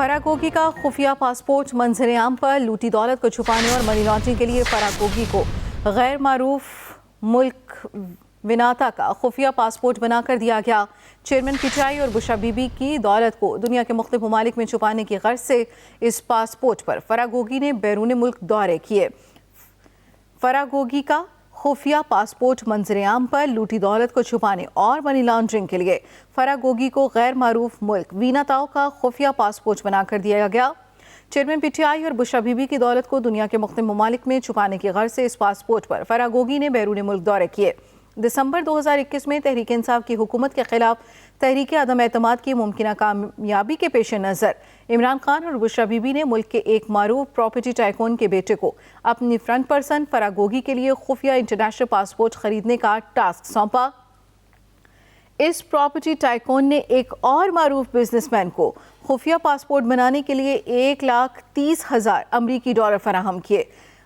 فراگوگی کا خفیہ پاسپورٹ منظر عام پر لوٹی دولت کو چھپانے اور منی لانڈرنگ کے لیے فراگوگی کو غیر معروف ملک وناتا کا خفیہ پاسپورٹ بنا کر دیا گیا۔ چیئرمین پی ٹی آئی اور بشرا بی بی کی دولت کو دنیا کے مختلف ممالک میں چھپانے کی غرض سے اس پاسپورٹ پر فراگوگی نے بیرون ملک دورے کیے۔ فراگوگی کا خفیہ پاسپورٹ منظر عام پر لوٹی دولت کو چھپانے اور منی لانڈرنگ کے لیے فراگوگی کو غیر معروف ملک ویناتاؤ کا خفیہ پاسپورٹ بنا کر دیا گیا۔ چیئرمین پی ٹی آئی اور بشرا بی بی کی دولت کو دنیا کے مختلف ممالک میں چھپانے کی غرض سے اس پاسپورٹ پر فراگوگی نے بیرون ملک دورے کیے۔ دسمبر 2021 میں تحریک انصاف کی حکومت کے خلاف تحریک عدم اعتماد کی ممکنہ کامیابی کے پیش نظر عمران خان اور بشرا بی بی نے ملک کے ایک معروف پراپرٹی ٹائکون کے بیٹے کو اپنی فرنٹ پرسن فراگوگی کے لیے خفیہ انٹرنیشنل پاسپورٹ خریدنے کا ٹاسک سونپا۔ اس پراپرٹی ٹائکون نے ایک اور معروف بزنس مین کو خفیہ پاسپورٹ بنانے کے لیے $1,30,000 امریکی فراہم کیے۔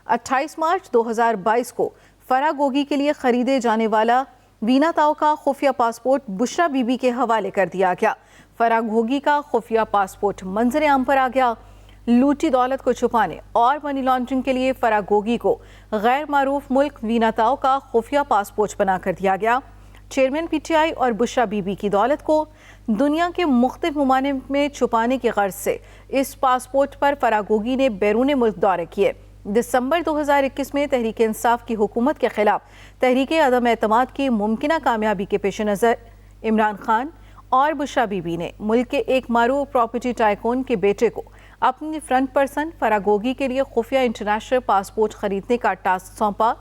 28 مارچ 2022 کو فراگوگی کے لیے خریدے جانے والا ویناتاؤ کا خفیہ پاسپورٹ بشرا بی بی کے حوالے کر دیا گیا۔ فراگوگی کا خفیہ پاسپورٹ منظر عام پر آ گیا۔ لوٹی دولت کو چھپانے اور منی لانڈرنگ کے لیے فراگوگی کو غیر معروف ملک ویناتاؤ کا خفیہ پاسپورٹ بنا کر دیا گیا۔ چیئرمین پی ٹی آئی اور بشرا بی بی کی دولت کو دنیا کے مختلف ممالک میں چھپانے کی غرض سے اس پاسپورٹ پر فراگوگی نے بیرون ملک دورے کیے۔ دسمبر 2021 میں تحریک انصاف کی حکومت کے خلاف تحریک عدم اعتماد کی ممکنہ کامیابی کے پیش نظر عمران خان اور بشرا بی بی نے ملک کے ایک معروف پراپرٹی ٹائکون کے بیٹے کو اپنی فرنٹ پرسن فراگوگی کے لیے خفیہ انٹرنیشنل پاسپورٹ خریدنے کا ٹاسک سونپا۔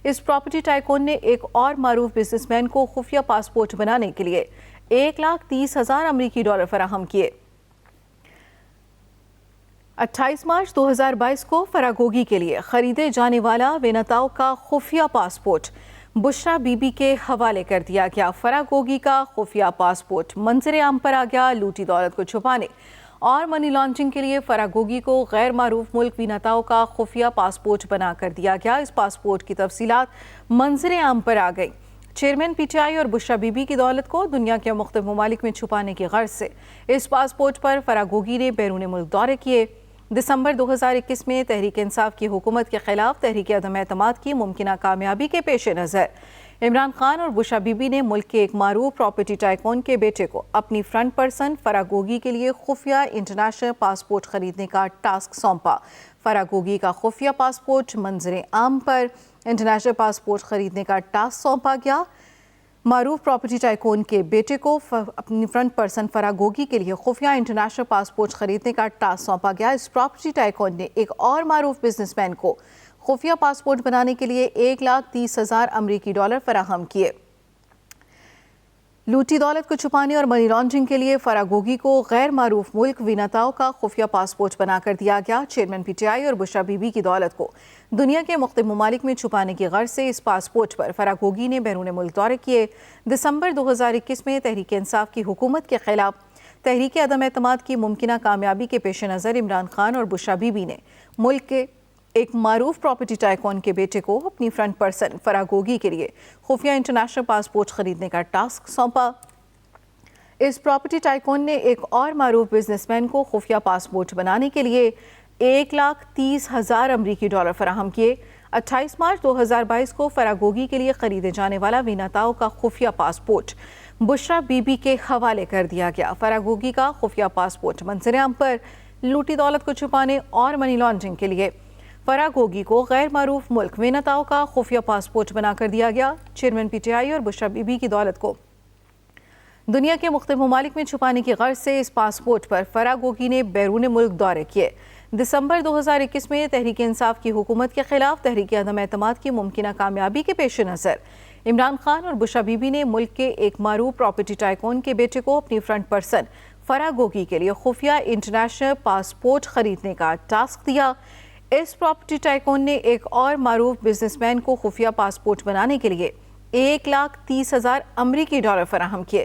اس پراپرٹی ٹائکون نے ایک اور معروف بزنس مین کو خفیہ پاسپورٹ بنانے کے لیے $1,30,000 امریکی فراہم کیے۔ 28 مارچ 2022 کو فراگوگی کے لیے خریدے جانے والا ویناتاؤ کا خفیہ پاسپورٹ بشرا بی بی کے حوالے کر دیا گیا۔ فراگوگی کا خفیہ پاسپورٹ منظر عام پر آ گیا۔ لوٹی دولت کو چھپانے اور منی لانڈرنگ کے لیے فراگوگی کو غیر معروف ملک ویناتاؤ کا خفیہ پاسپورٹ بنا کر دیا گیا۔ اس پاسپورٹ کی تفصیلات منظر عام پر آ گئی۔ چیئرمین پی ٹی آئی اور بشرا بی بی کی دولت کو دنیا کے مختلف ممالک میں چھپانے کی غرض سے اس پاسپورٹ پر فراگوگی نے بیرون ملک دورے کیے۔ دسمبر 2021 میں تحریک انصاف کی حکومت کے خلاف تحریک عدم اعتماد کی ممکنہ کامیابی کے پیش نظر عمران خان اور بشرا بی بی نے ملک کے ایک معروف پراپرٹی ٹائکون کے بیٹے کو اپنی فرنٹ پرسن فراگوگی کے لیے خفیہ انٹرنیشنل پاسپورٹ خریدنے کا ٹاسک سونپا۔ فراگوگی کا خفیہ پاسپورٹ منظر عام پر انٹرنیشنل پاسپورٹ خریدنے کا ٹاسک سونپا گیا۔ معروف پراپرٹی ٹائکون کے بیٹے کو اپنی فرنٹ پرسن فراگوگی کے لیے خفیہ انٹرنیشنل پاسپورٹ خریدنے کا ٹاسک سونپا گیا۔ اس پراپرٹی ٹائکون نے ایک اور معروف بزنس مین کو خفیہ پاسپورٹ بنانے کے لیے $1,30,000 امریکی فراہم کیے۔ لوٹی دولت کو چھپانے اور منی لانڈرنگ کے لیے فراگوگی کو غیر معروف ملک ویناتاؤ کا خفیہ پاسپورٹ بنا کر دیا گیا۔ چیئرمین پی ٹی آئی اور بشرا بی بی کی دولت کو دنیا کے مختلف ممالک میں چھپانے کی غرض سے اس پاسپورٹ پر فراگوگی نے بیرون ملک دورے کیے۔ دسمبر 2021 میں تحریک انصاف کی حکومت کے خلاف تحریک عدم اعتماد کی ممکنہ کامیابی کے پیش نظر عمران خان اور بشرا بی بی نے ملک کے ایک معروف پراپرٹی ٹائکون کے بیٹے کو اپنی فرنٹ پرسن فراگوگی کے لیے خفیہ انٹرنیشنل پاسپورٹ خریدنے کا ٹاسک سونپا۔ اس پراپرٹی ٹائکون نے ایک اور معروف بزنس مین کو خفیہ پاسپورٹ بنانے کے لیے $1,30,000 امریکی فراہم کیے۔ 28 مارچ 2022 کو فراگوگی کے لیے خریدے جانے والا ویناتاؤ کا خفیہ پاسپورٹ بشرا بی بی کے حوالے کر دیا گیا۔ فراگوگی کا خفیہ پاسپورٹ منظر عام پر لوٹی دولت کو چھپانے اور منی لانڈرنگ کے لیے فراگوگی کو غیر معروف ملک ویناتاؤ کا خفیہ پاسپورٹ بنا کر دیا گیا۔ چیئرمین پی ٹی آئی اور بشرا بی بی کی دولت کو دنیا کے مختلف ممالک میں چھپانے کی غرض سے اس پاسپورٹ پر فراگوگی نے بیرون ملک دورے کیے۔ دسمبر 2021 میں تحریک انصاف کی حکومت کے خلاف تحریک عدم اعتماد کی ممکنہ کامیابی کے پیش نظر عمران خان اور بشرا بی بی نے ملک کے ایک معروف پراپرٹی ٹائکون کے بیٹے کو اپنی فرنٹ پرسن فراگوگی کے لیے خفیہ انٹرنیشنل پاسپورٹ خریدنے کا ٹاسک دیا۔ اس پراپرٹی ٹائکون نے ایک اور معروف بزنس مین کو خفیہ پاسپورٹ بنانے کے لیے $1,30,000 امریکی فراہم کیے۔